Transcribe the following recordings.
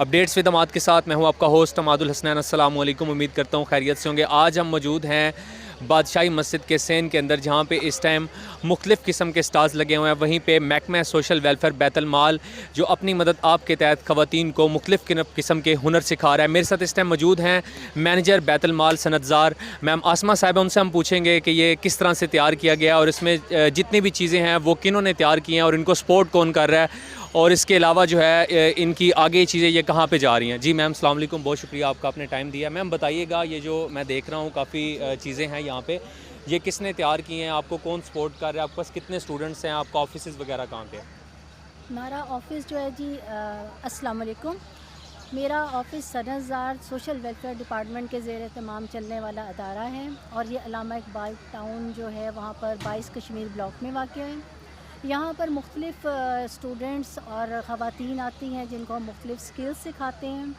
Updates with अमाद के साथ मैं हूं आपका होस्ट अमादुल हसनैन। अस्सलाम वालेकुम। उम्मीद करता हूं खैरियत से होंगे। आज हम मौजूद हैं बादशाही मस्जिद के सेन के अंदर, जहां पे इस टाइम मुख्तलिफ़ किस्म के स्टाल्स लगे हुए हैं। वहीं पे महकमा सोशल वेलफेयर बैतुल माल जो अपनी मदद आप के तहत ख़वातीन को मुख्तलिफ़ किस्म के हुनर सिखा रहा है। मेरे साथ इस टाइम मौजूद हैं मैनेजर बैतुल माल सनतज़ार मैम आसमा साहिबा। उनसे हम पूछेंगे कि ये किस तरह से तैयार किया गया और इसमें जितनी भी चीज़ें हैं वो किन्होंने ने तैयार की हैं और इनको सपोर्ट कौन कर रहा है, और इसके अलावा जो है इनकी आगे चीज़ें ये कहाँ पे जा रही हैं। जी मैम अस्सलाम वालेकुम, बहुत शुक्रिया आपका आपने टाइम दिया। मैम बताइएगा, ये जो मैं देख रहा हूँ काफ़ी चीज़ें हैं यहाँ पे, ये किसने तैयार की हैं, आपको कौन सपोर्ट कर रहा है, आपके पास कितने स्टूडेंट्स हैं, आपका ऑफिस वगैरह कहाँ पे है? हमारा ऑफ़िस जो है जी, अस्सलाम वालेकुम। मेरा ऑफ़िस सनतज़ार सोशल वेलफेयर डिपार्टमेंट के ज़ेर एहतमाम चलने वाला अदारा है और ये अल्लामा इकबाल टाउन जो है वहाँ पर 22 कश्मीर ब्लॉक में वाक़ है। यहाँ पर मुख्तलिफ़ स्टूडेंट्स और ख़वातीन आती हैं जिनको हम मुख्तलिफ़ स्किल्स सिखाते हैं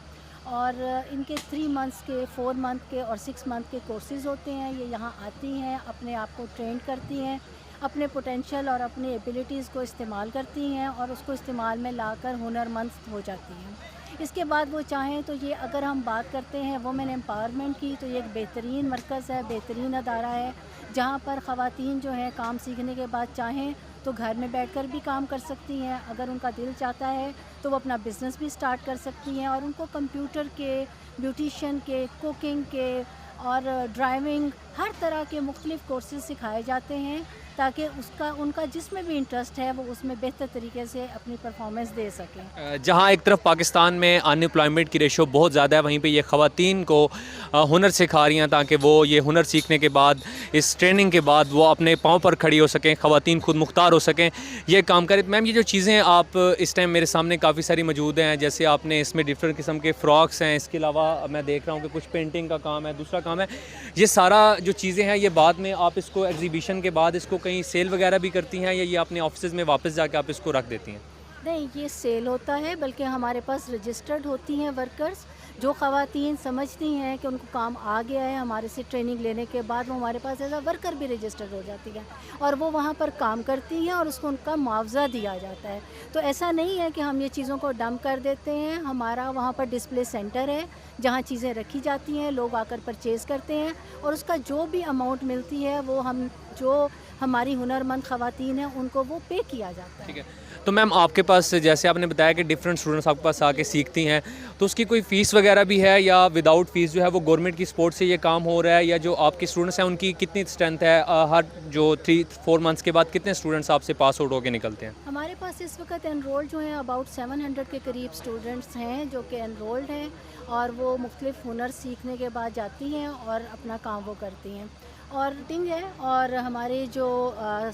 और इनके 3 मंथ्स के, 4 मंथ के और 6 मंथ के कोर्सेज़ होते हैं। ये यहाँ आती हैं, अपने आप को ट्रेन करती हैं, अपने पोटेंशियल और अपनी एबिलिटीज़ को इस्तेमाल करती हैं और उसको इस्तेमाल में लाकर हुनरमंद हो जाती हैं। इसके बाद वो चाहें तो ये, अगर हम बात करते हैं वुमेन एम्पावरमेंट की, तो ये एक बेहतरीन मरकज़ है, बेहतरीन अदारा है जहाँ पर ख़वातीन जो हैं काम सीखने के बाद चाहें तो घर में बैठकर भी काम कर सकती हैं। अगर उनका दिल चाहता है तो वो अपना बिज़नेस भी स्टार्ट कर सकती हैं और उनको कंप्यूटर के, ब्यूटिशियन के, कुकिंग के और ड्राइविंग, हर तरह के मुख्तलिफ़ कोर्सेज़ सिखाए जाते हैं ताकि उनका जिसमें भी इंटरेस्ट है वो उसमें बेहतर तरीके से अपनी परफॉर्मेंस दे सकें। जहाँ एक तरफ पाकिस्तान में अनएम्प्लॉयमेंट की रेशो बहुत ज़्यादा है, वहीं पे ये ख़वातीन को हुनर सिखा रही हैं ताकि वो ये हुनर सीखने के बाद, इस ट्रेनिंग के बाद वो अपने पाँव पर खड़ी हो सकें, ख़वातीन खुद मुख्तार हो सकें, ये काम करें। मैम ये जो चीज़ें आप इस टाइम मेरे सामने काफ़ी सारी मौजूद हैं, जैसे आपने इसमें डिफरेंट किस्म के फ़्रॉक्स हैं, इसके अलावा मैं देख रहा हूँ कि कुछ पेंटिंग का काम है, दूसरा काम है, ये सारा जो चीज़ें हैं ये बाद में आप इसको एग्जीबिशन के बाद इसको कहीं सेल वगैरह भी करती हैं या ये अपने ऑफिस में वापस जाके आप इसको रख देती हैं? नहीं, ये सेल होता है, बल्कि हमारे पास रजिस्टर्ड होती हैं वर्कर्स। जो ख़वातीन समझती हैं कि उनको काम आ गया है, हमारे से ट्रेनिंग लेने के बाद वो हमारे पास एज अ वर्कर भी रजिस्टर्ड हो जाती हैं और वो वहाँ पर काम करती हैं और उसको उनका मुआवजा दिया जाता है। तो ऐसा नहीं है कि हम ये चीज़ों को डंप कर देते हैं। हमारा वहाँ पर डिस्प्ले सेंटर है जहाँ चीज़ें रखी जाती हैं, लोग आकर परचेज़ करते हैं और उसका जो भी अमाउंट मिलती है वो जो हमारी हुनरमंद ख़वातीन हैं उनको वो पे किया जाता है। ठीक है। तो मैम आपके पास, जैसे आपने बताया कि डिफरेंट स्टूडेंट्स आपके पास आके सीखती हैं, तो उसकी कोई फ़ीस वगैरह भी है या विदाउट फ़ीस जो है वो गवर्नमेंट की सपोर्ट से ये काम हो रहा है, या जो आपके स्टूडेंट्स हैं उनकी कितनी स्ट्रेंथ है? हर जो 3-4 मंथ्स के बाद कितने स्टूडेंट्स आपसे पास आउट होकर निकलते हैं? हमारे पास इस वक्त एनरोल्ड जो हैं अबाउट 700 के करीब स्टूडेंट्स हैं जो कि एनरोल्ड हैं और वो मुख्तलिफ हुनर सीखने के बाद जाती हैं और अपना काम वो करती हैं और पेंटिंग है। और हमारे जो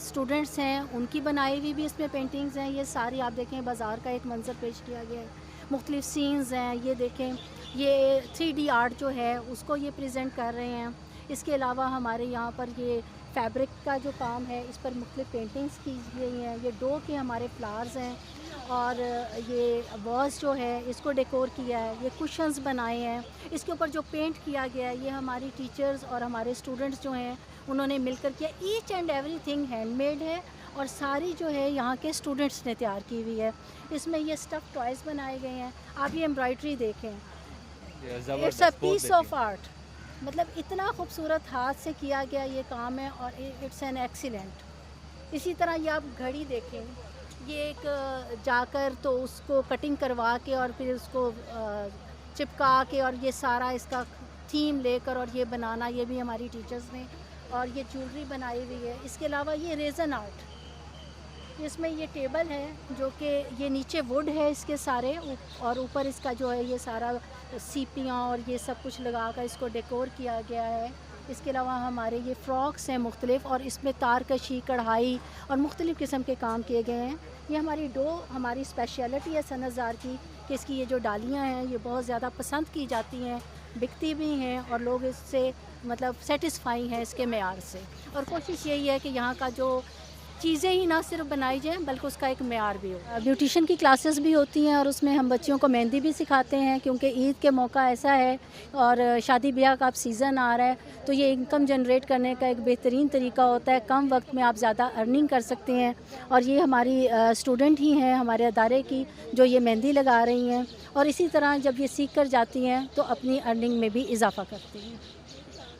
स्टूडेंट्स हैं उनकी बनाई हुई भी इसमें पेंटिंग्स हैं। ये सारी आप देखें बाज़ार का एक मंजर पेश किया गया है, मुख्तलिफ सीन्स हैं, ये देखें, ये 3D आर्ट जो है उसको ये प्रेजेंट कर रहे हैं। इसके अलावा हमारे यहाँ पर ये फैब्रिक का जो काम है, इस पर मुख्तलिफ पेंटिंग्स की गई हैं। ये डो के हमारे फ्लावर्स हैं और ये वॉज जो है इसको डेकोर किया है, ये कुशन्स बनाए हैं। इसके ऊपर जो पेंट किया गया है ये हमारी टीचर्स और हमारे स्टूडेंट्स जो हैं उन्होंने मिलकर किया। ईच एंड एवरीथिंग हैंडमेड है और सारी जो है यहाँ के स्टूडेंट्स ने तैयार की हुई है। इसमें ये स्टफ़ टॉयज़ बनाए गए हैं। आप ये एम्ब्रॉयड्री देखें, it's a piece of art. मतलब इतना खूबसूरत हाथ से किया गया ये काम है और इट्स एन एक्सीलेंट। इसी तरह ये आप घड़ी देखें, ये एक जाकर तो उसको कटिंग करवा के और फिर उसको चिपका के और ये सारा इसका थीम लेकर और ये बनाना, ये भी हमारी टीचर्स ने, और ये ज्वेलरी बनाई हुई है। इसके अलावा ये रेज़न आर्ट, इसमें ये टेबल है जो कि ये नीचे वुड है इसके सारे और ऊपर इसका जो है ये सारा सीपियाँ और ये सब कुछ लगा कर इसको डेकोर किया गया है। इसके अलावा हमारे ये फ़्रॉक्स हैं मुख्तलिफ़ और इसमें तारकशी, कढ़ाई और मुख्तलिफ़ किस्म के काम किए गए हैं। ये हमारी डो, हमारी स्पेशलिटी है सनतज़ार की कि इसकी ये जो डालियाँ हैं ये बहुत ज़्यादा पसंद की जाती हैं, बिकती भी हैं और लोग इससे मतलब सेटिस्फाई हैं इसके मेयार से। और कोशिश यही है कि यहाँ का जो चीज़ें ही ना सिर्फ बनाई जाएं बल्कि उसका एक मेयार भी हो। ब्यूटिशन की क्लासेस भी होती हैं और उसमें हम बच्चियों को मेहंदी भी सिखाते हैं, क्योंकि ईद के मौका ऐसा है और शादी ब्याह का अब सीज़न आ रहा है, तो ये इनकम जनरेट करने का एक बेहतरीन तरीका होता है। कम वक्त में आप ज़्यादा अर्निंग कर सकते हैं और ये हमारी स्टूडेंट ही हैं हमारे अदारे की जो ये मेहंदी लगा रही हैं, और इसी तरह जब ये सीख कर जाती हैं तो अपनी अर्निंग में भी इजाफ़ा करती हैं।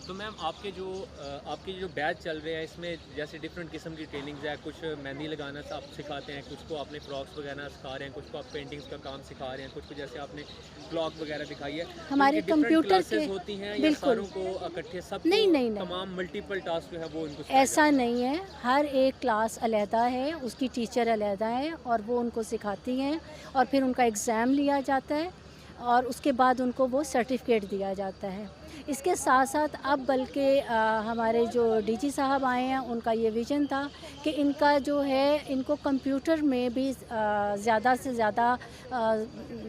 तो मैम आपके जो बैच चल रहे हैं इसमें जैसे डिफरेंट किस्म की ट्रेनिंग्स है, कुछ मेहंदी लगाना आप सिखाते हैं, कुछ को आपने फ्रॉक्स वगैरह सिखा रहे हैं, कुछ को आप पेंटिंग्स का काम सिखा रहे हैं, कुछ को जैसे आपने ब्लॉग वगैरह दिखाई है। हमारे तो कंप्यूटर के होती हैं या बिल्कुल सारों को इकट्ठे सब नहीं तमाम मल्टीपल टास्क जो है वो उनको ऐसा नहीं है। हर एक क्लास अलहदा है, उसकी टीचर अलहदा है और वो उनको सिखाती हैं और फिर उनका एग्ज़ाम लिया जाता है और उसके बाद उनको वो सर्टिफिकेट दिया जाता है। इसके साथ साथ अब बल्कि हमारे जो डीजी साहब आए हैं उनका ये विज़न था कि इनका जो है इनको कंप्यूटर में भी ज़्यादा से ज़्यादा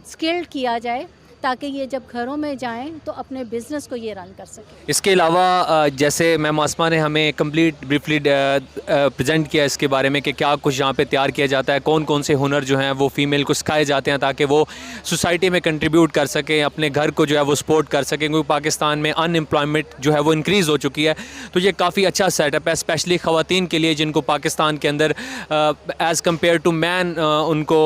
स्किल्ड किया जाए ताकि ये जब घरों में जाएं तो अपने बिज़नेस को ये रन कर सकें। इसके अलावा जैसे मैम आसमा ने हमें कंप्लीट ब्रीफली प्रेजेंट किया इसके बारे में कि क्या कुछ यहाँ पे तैयार किया जाता है, कौन कौन से हुनर जो हैं वो फ़ीमेल को सिखाए जाते हैं ताकि वो सोसाइटी में कंट्रीब्यूट कर सकें, अपने घर को जो है वो सपोर्ट कर सकें, क्योंकि पाकिस्तान में अनएम्प्लॉयमेंट जो है वो इंक्रीज़ हो चुकी है। तो ये काफ़ी अच्छा सेटअप है स्पेशली ख़वातीन के लिए जिनको पाकिस्तान के अंदर एज़ कम्पेयर टू मैन उनको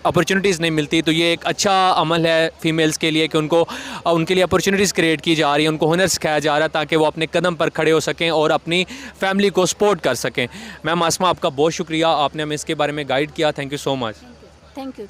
अपॉर्चुनिटीज़ नहीं मिलती। तो ये एक अच्छा अमल है फीमेल्स के लिए कि उनके लिए अपॉर्चुनिटीज़ क्रिएट की जा रही है, उनको हुनर सिखाया जा रहा है ताकि वो अपने कदम पर खड़े हो सकें और अपनी फैमिली को सपोर्ट कर सकें। मैम आसमा आपका बहुत शुक्रिया, आपने हमें इसके बारे में गाइड किया। Thank you so much. Thank you.